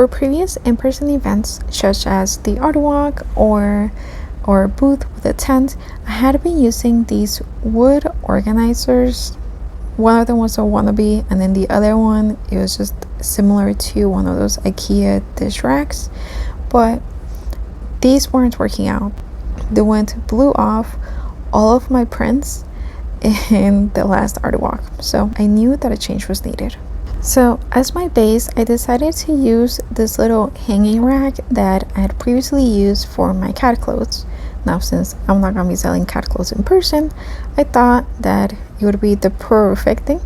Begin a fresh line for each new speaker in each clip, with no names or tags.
For previous in-person events, such as the art walk or booth with a tent, I had been using these wood organizers. One of them was a wannabe, and then the other one, it was just similar to one of those IKEA dish racks, but these weren't working out. The wind blew off all of my prints in the last art walk, so I knew that a change was needed. So as my base, I decided to use this little hanging rack that I had previously used for my cat clothes. Now, since I'm not gonna be selling cat clothes in person, I thought that it would be the perfect thing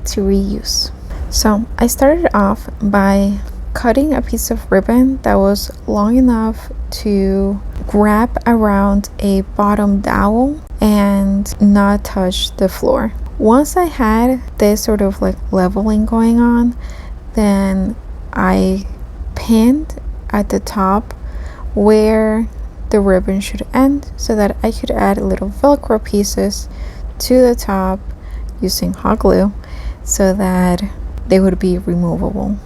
to reuse. So I started off by cutting a piece of ribbon that was long enough to wrap around a bottom dowel and not touch the floor. Once I had this sort of like leveling going on, then I pinned at the top where the ribbon should end so that I could add little Velcro pieces to the top using hot glue so that they would be removable.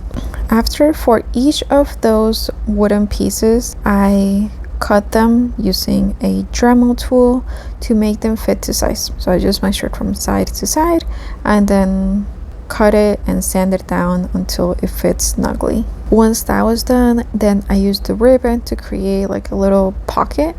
After, for each of those wooden pieces, I cut them using a Dremel tool to make them fit to size. So I just measured from side to side and then cut it and sand it down until it fits snugly. Once that was done, then I used the ribbon to create like a little pocket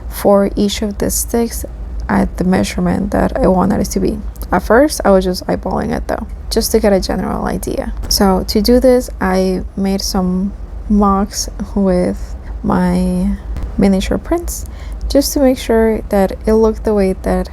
for each of the sticks at the measurement that I wanted it to be. At first, I was just eyeballing it though, just to get a general idea. So to do this, I made some mocks with my miniature prints just to make sure that it looked the way that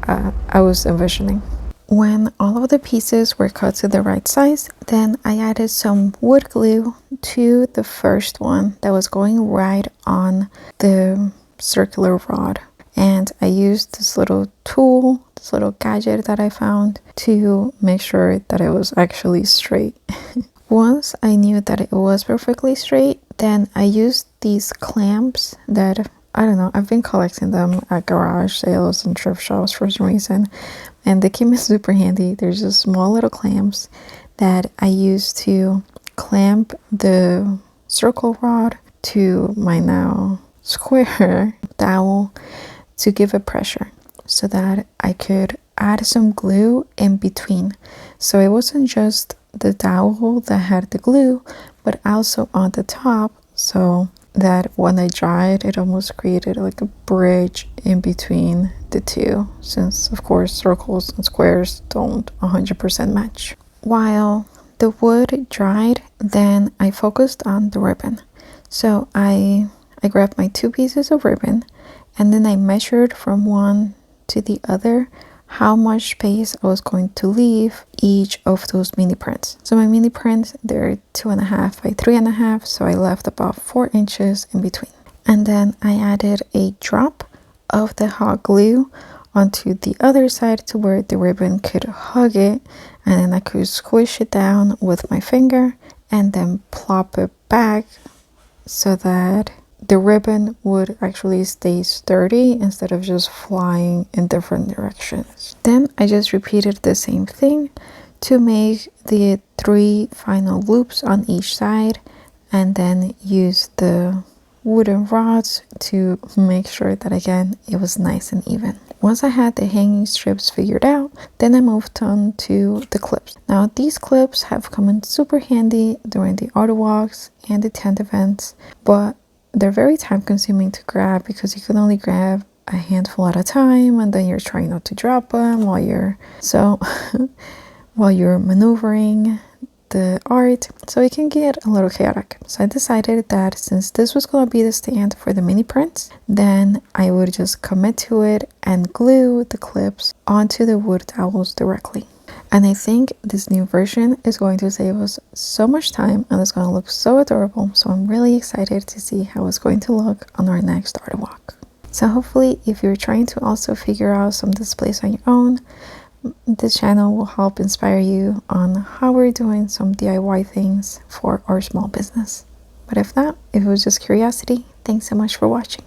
I was envisioning. When all of the pieces were cut to the right size, then I added some wood glue to the first one that was going right on the circular rod. And I used this little tool, this little gadget that I found to make sure that it was actually straight. Once I knew that it was perfectly straight, then I used these clamps that, I don't know, I've been collecting them at garage sales and thrift shops for some reason, and they came in super handy. They're just small little clamps that I used to clamp the circle rod to my now square dowel to give it pressure so that I could add some glue in between. So it wasn't just the dowel that had the glue, but also on the top, so that when I dried, it almost created like a bridge in between the two, since of course circles and squares don't 100% match. While the wood dried, then I focused on the ribbon. So I grabbed my 2 pieces of ribbon and then I measured from one to the other how much space I was going to leave each of those mini prints. So my mini prints, they're 2.5 by 3.5, so I left about 4 inches in between. And then I added a drop of the hot glue onto the other side to where the ribbon could hug it, and then I could squish it down with my finger and then plop it back so that the ribbon would actually stay sturdy instead of just flying in different directions. Then I just repeated the same thing to make the 3 final loops on each side, and then use the wooden rods to make sure that again it was nice and even. Once I had the hanging strips figured out, then I moved on to the clips. Now these clips have come in super handy during the art walks and the tent events, but they're very time consuming to grab because you can only grab a handful at a time, and then you're trying not to drop them while you're maneuvering the art, so it can get a little chaotic. So I decided that since this was going to be the stand for the mini prints, then I would just commit to it and glue the clips onto the wood dowels directly. And I think this new version is going to save us so much time and it's going to look so adorable. So I'm really excited to see how it's going to look on our next art walk. So hopefully if you're trying to also figure out some displays on your own, this channel will help inspire you on how we're doing some DIY things for our small business. But if not, if it was just curiosity, thanks so much for watching.